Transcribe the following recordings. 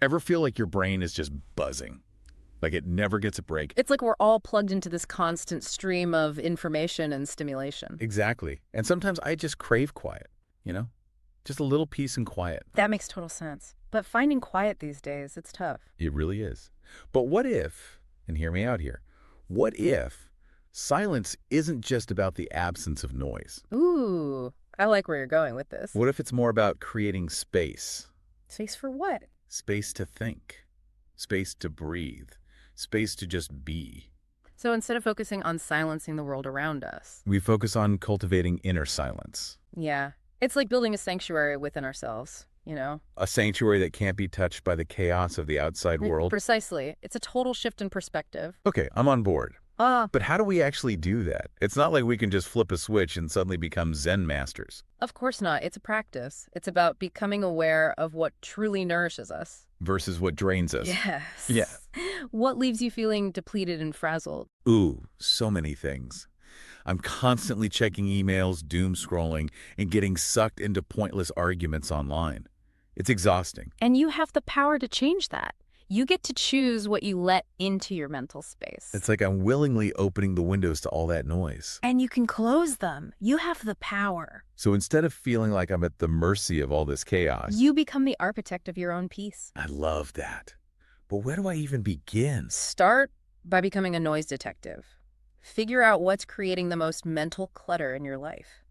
Ever feel like your brain is just buzzing? Like it never gets a break? It's like we're all plugged into this constant stream of information and stimulation. Exactly. And sometimes I just crave quiet, you know? Just a little peace and quiet. That makes total sense. But finding quiet these days, it's tough. It really is. But what if, and hear me out here, what if silence isn't just about the absence of noise? Ooh, I like where you're going with this. What if it's more about creating space? Space for what? Space to think, space to breathe, space to just be. So instead of focusing on silencing the world around us. We focus on cultivating inner silence. Yeah. It's like building a sanctuary within ourselves, you know? A sanctuary that can't be touched by the chaos of the outside world. Precisely. It's a total shift in perspective. Okay, I'm on board. Ah, But how do we actually do that? It's not like we can just flip a switch and suddenly become Zen masters. of course not. It's a practice. It's about becoming aware of what truly nourishes us. Versus what drains us. Yes. Yeah. What leaves you feeling depleted and frazzled? Ooh, so many things. I'm constantly checking emails, doom scrolling, and getting sucked into pointless arguments online. It's exhausting. And you have the power to change that. You get to choose what you let into your mental space. It's like I'm willingly opening the windows to all that noise. And you can close them. You have the power. So instead of feeling like I'm at the mercy of all this chaos, You become the architect of your own peace. I love that. But where do I even begin? Start by becoming a noise detective. Figure out what's creating the most mental clutter in your life.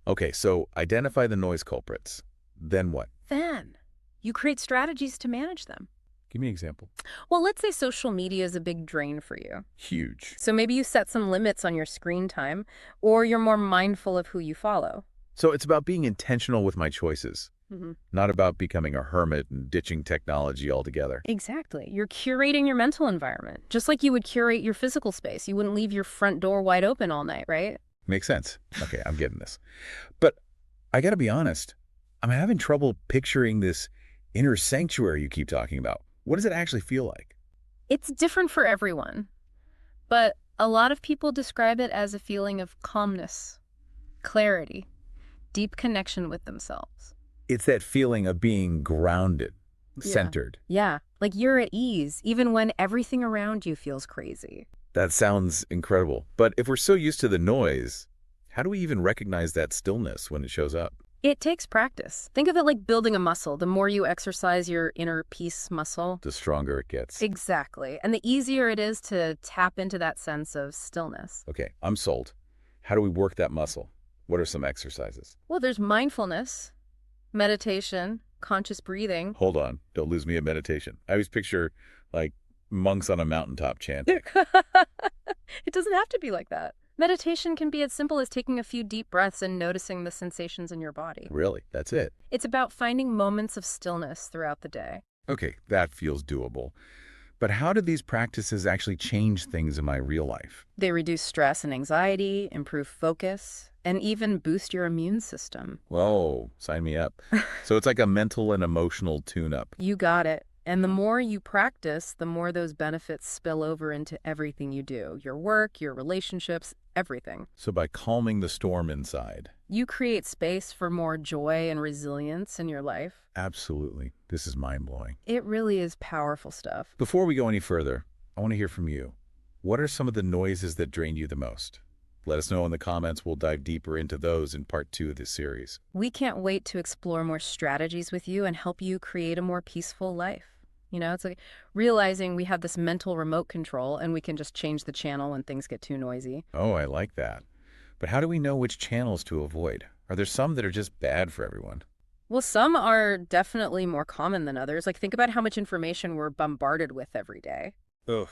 Okay, so identify the noise culprits. Then what? Then you create strategies to manage them. Give me an example. Well, let's say social media is a big drain for you. Huge. So maybe you set some limits on your screen time, or you're more mindful of who you follow. So it's about being intentional with my choices, not about becoming a hermit and ditching technology altogether. Exactly. You're curating your mental environment, just like you would curate your physical space. You wouldn't leave your front door wide open all night, right? Makes sense. Okay, I'm getting this. But I gotta be honest, I'm having trouble picturing this inner sanctuary you keep talking about. What does it actually feel like? It's different for everyone, but a lot of people describe it as a feeling of calmness, clarity, deep connection with themselves. It's that feeling of being grounded, Yeah. centered. Yeah, like you're at ease, even when everything around you feels crazy. That sounds incredible. But if we're so used to the noise, how do we even recognize that stillness when it shows up? It takes practice. Think of it like building a muscle. The more you exercise your inner peace muscle, The stronger it gets. exactly. And the easier it is to tap into that sense of stillness. Okay, I'm sold. How do we work that muscle? What are some exercises? Well, there's mindfulness, meditation, conscious breathing. Hold on. Don't lose me at meditation. I always picture like monks on a mountaintop chanting. It doesn't have to be like that. Meditation can be as simple as taking a few deep breaths and noticing the sensations in your body. Really? That's it? It's about finding moments of stillness throughout the day. Okay, that feels doable. But how do these practices actually change things in my real life? They reduce stress and anxiety, improve focus, and even boost your immune system. Whoa, sign me up. So it's like a mental and emotional tune-up. You got it. And the more you practice, the more those benefits spill over into everything you do. Your work, your relationships, everything. So by calming the storm inside. You create space for more joy and resilience in your life. Absolutely. This is mind-blowing. It really is powerful stuff. Before we go any further, I want to hear from you. What are some of the noises that drain you the most? Let us know in the comments. We'll dive deeper into those in part 2 of this series. We can't wait to explore more strategies with you and help you create a more peaceful life. You know, it's like realizing we have this mental remote control and we can just change the channel when things get too noisy. Oh, I like that. But how do we know which channels to avoid? Are there some that are just bad for everyone? Well, some are definitely more common than others. Like, think about how much information we're bombarded with every day. Ugh.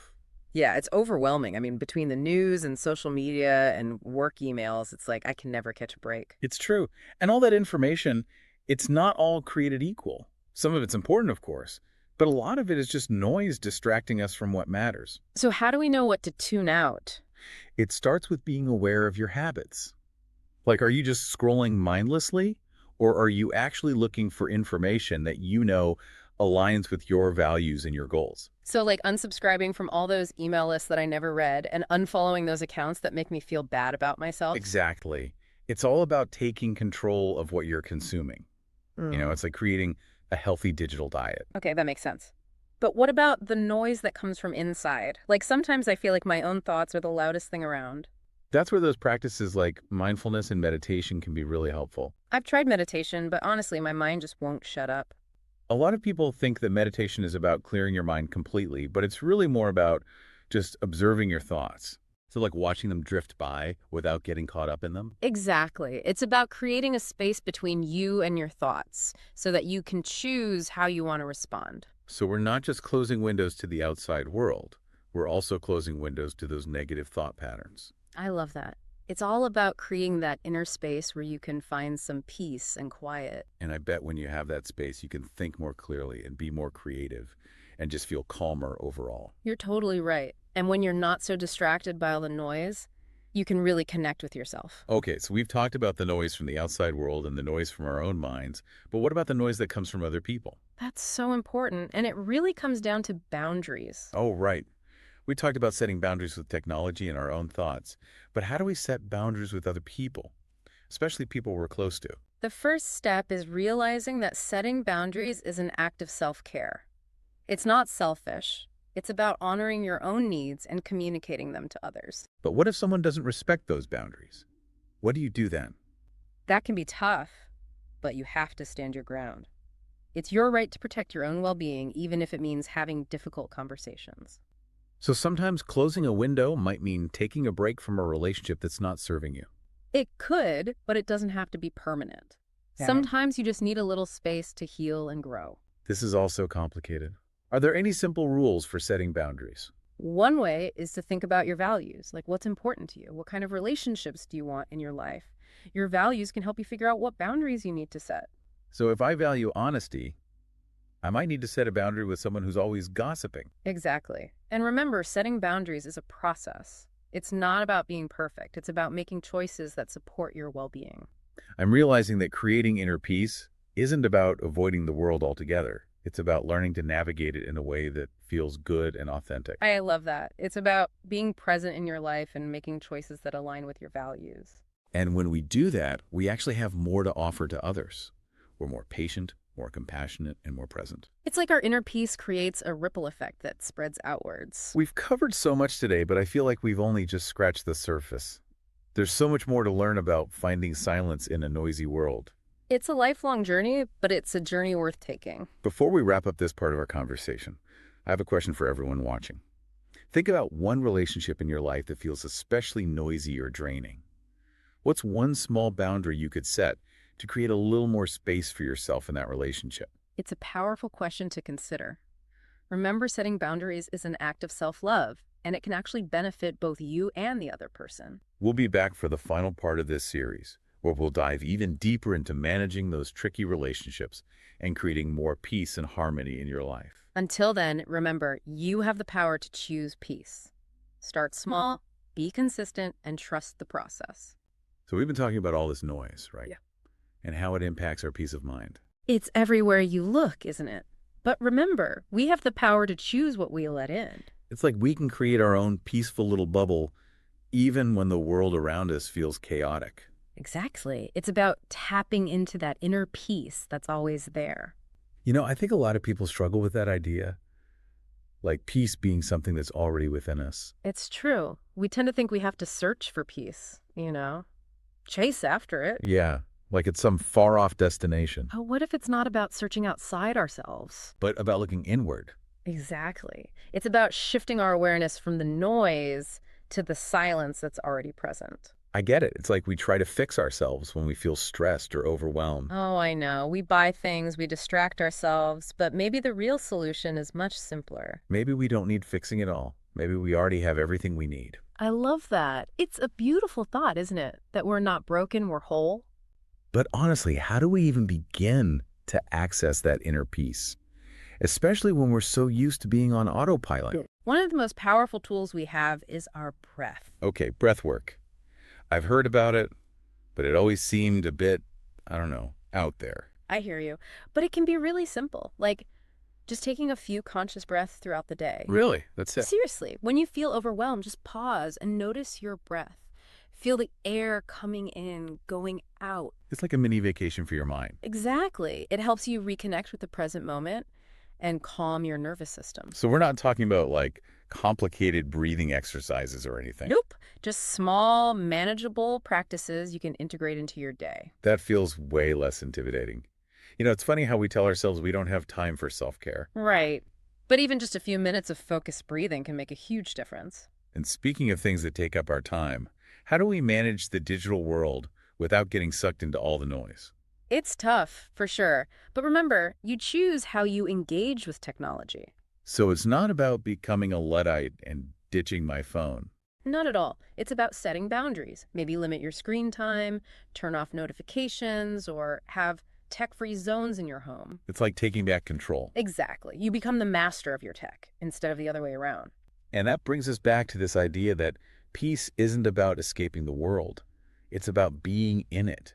Yeah, it's overwhelming. I mean, between the news and social media and work emails, it's like I can never catch a break. It's true. And all that information, it's not all created equal. Some of it's important, of course, but a lot of it is just noise distracting us from what matters. So how do we know what to tune out? It starts with being aware of your habits. Like, are you just scrolling mindlessly? Or are you actually looking for information that you know aligns with your values and your goals? So like unsubscribing from all those email lists that I never read and unfollowing those accounts that make me feel bad about myself. Exactly. It's all about taking control of what you're consuming. You know, it's like creating a healthy digital diet. Okay, that makes sense. But what about the noise that comes from inside? Like sometimes I feel like my own thoughts are the loudest thing around. That's where those practices like mindfulness and meditation can be really helpful. I've tried meditation, but honestly, my mind just won't shut up. A lot of people think that meditation is about clearing your mind completely, but it's really more about just observing your thoughts. So, like watching them drift by without getting caught up in them. Exactly. It's about creating a space between you and your thoughts so that you can choose how you want to respond. So, we're not just closing windows to the outside world, we're also closing windows to those negative thought patterns. I love that. It's all about creating that inner space where you can find some peace and quiet. And I bet when you have that space, you can think more clearly and be more creative and just feel calmer overall. You're totally right. And when you're not so distracted by all the noise, you can really connect with yourself. Okay, so we've talked about the noise from the outside world and the noise from our own minds, but what about the noise that comes from other people? That's so important. And it really comes down to boundaries. Oh, right. We talked about setting boundaries with technology and our own thoughts, but how do we set boundaries with other people, especially people we're close to? The first step is realizing that setting boundaries is an act of self-care. It's not selfish. It's about honoring your own needs and communicating them to others. But what if someone doesn't respect those boundaries? What do you do then? That can be tough, but you have to stand your ground. It's your right to protect your own well-being, even if it means having difficult conversations. So sometimes closing a window might mean taking a break from a relationship that's not serving you. It could, but it doesn't have to be permanent. Yeah. Sometimes you just need a little space to heal and grow. This is also complicated. Are there any simple rules for setting boundaries? One way is to think about your values, like what's important to you. What kind of relationships do you want in your life? Your values can help you figure out what boundaries you need to set. So if I value honesty, I might need to set a boundary with someone who's always gossiping. Exactly. And remember, setting boundaries is a process. It's not about being perfect. It's about making choices that support your well-being. I'm realizing that creating inner peace isn't about avoiding the world altogether. It's about learning to navigate it in a way that feels good and authentic. I love that. It's about being present in your life and making choices that align with your values. And when we do that, we actually have more to offer to others. We're more patient, more compassionate, and more present. It's like our inner peace creates a ripple effect that spreads outwards. We've covered so much today, but I feel like we've only just scratched the surface. There's so much more to learn about finding silence in a noisy world. It's a lifelong journey, but it's a journey worth taking. Before we wrap up this part of our conversation, I have a question for everyone watching. Think about one relationship in your life that feels especially noisy or draining. What's one small boundary you could set to create a little more space for yourself in that relationship? It's a powerful question to consider. Remember, setting boundaries is an act of self-love, and it can actually benefit both you and the other person. We'll be back for the final part of this series, where we'll dive even deeper into managing those tricky relationships and creating more peace and harmony in your life. Until then, remember, you have the power to choose peace. Start small, be consistent, and trust the process. So we've been talking about all this noise, right? Yeah. And how it impacts our peace of mind. It's everywhere you look, isn't it? But remember, we have the power to choose what we let in. It's like we can create our own peaceful little bubble even when the world around us feels chaotic. Exactly. It's about tapping into that inner peace that's always there. You know, I think a lot of people struggle with that idea, like peace being something that's already within us. It's true. We tend to think we have to search for peace, chase after it. Yeah, like it's some far-off destination, But what if it's not about searching outside ourselves? but about looking inward. Exactly. It's about shifting our awareness from the noise to the silence that's already present. I get it. It's like we try to fix ourselves when we feel stressed or overwhelmed. Oh, I know. We buy things, we distract ourselves, but maybe the real solution is much simpler. Maybe we don't need fixing it all. Maybe we already have everything we need. I love that. It's a beautiful thought, isn't it? That we're not broken, we're whole. But honestly, how do we even begin to access that inner peace? Especially when we're so used to being on autopilot. One of the most powerful tools we have is our breath. Okay, breath work. I've heard about it, but it always seemed a bit, I don't know, out there. I hear you. But it can be really simple, like just taking a few conscious breaths throughout the day. Really? That's it. Seriously, when you feel overwhelmed, just pause and notice your breath. Feel the air coming in, going out. It's like a mini vacation for your mind. Exactly. It helps you reconnect with the present moment. and calm your nervous system. So we're not talking about like complicated breathing exercises or anything. Nope, just small, manageable practices you can integrate into your day. That feels way less intimidating. It's funny how we tell ourselves we don't have time for self-care. Right. But even just a few minutes of focused breathing can make a huge difference. And speaking of things that take up our time, how do we manage the digital world without getting sucked into all the noise? It's tough, for sure. But remember, you choose how you engage with technology. So it's not about becoming a Luddite and ditching my phone. Not at all. It's about setting boundaries. Maybe limit your screen time, turn off notifications, or have tech-free zones in your home. It's like taking back control. Exactly. You become the master of your tech instead of the other way around. And that brings us back to this idea that peace isn't about escaping the world. It's about being in it,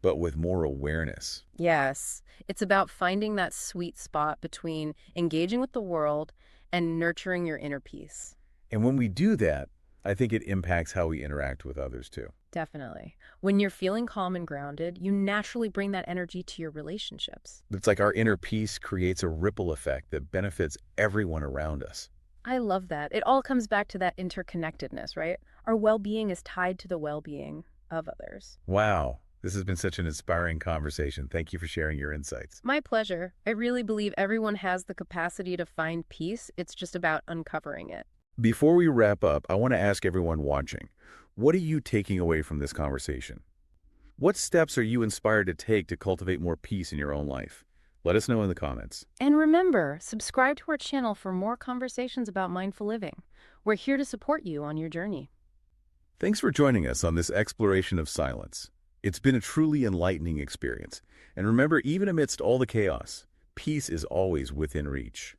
but with more awareness. Yes, it's about finding that sweet spot between engaging with the world and nurturing your inner peace. And when we do that, I think it impacts how we interact with others too. Definitely. When you're feeling calm and grounded, you naturally bring that energy to your relationships. It's like our inner peace creates a ripple effect that benefits everyone around us. I love that. It all comes back to that interconnectedness, right? Our well-being is tied to the well-being of others. Wow, this has been such an inspiring conversation. Thank you for sharing your insights. My pleasure. I really believe everyone has the capacity to find peace. It's just about uncovering it. Before we wrap up, I want to ask everyone watching, what are you taking away from this conversation? What steps are you inspired to take to cultivate more peace in your own life? Let us know in the comments. And remember, subscribe to our channel for more conversations about mindful living. We're here to support you on your journey. Thanks for joining us on this exploration of silence. It's been a truly enlightening experience. And remember, even amidst all the chaos, peace is always within reach.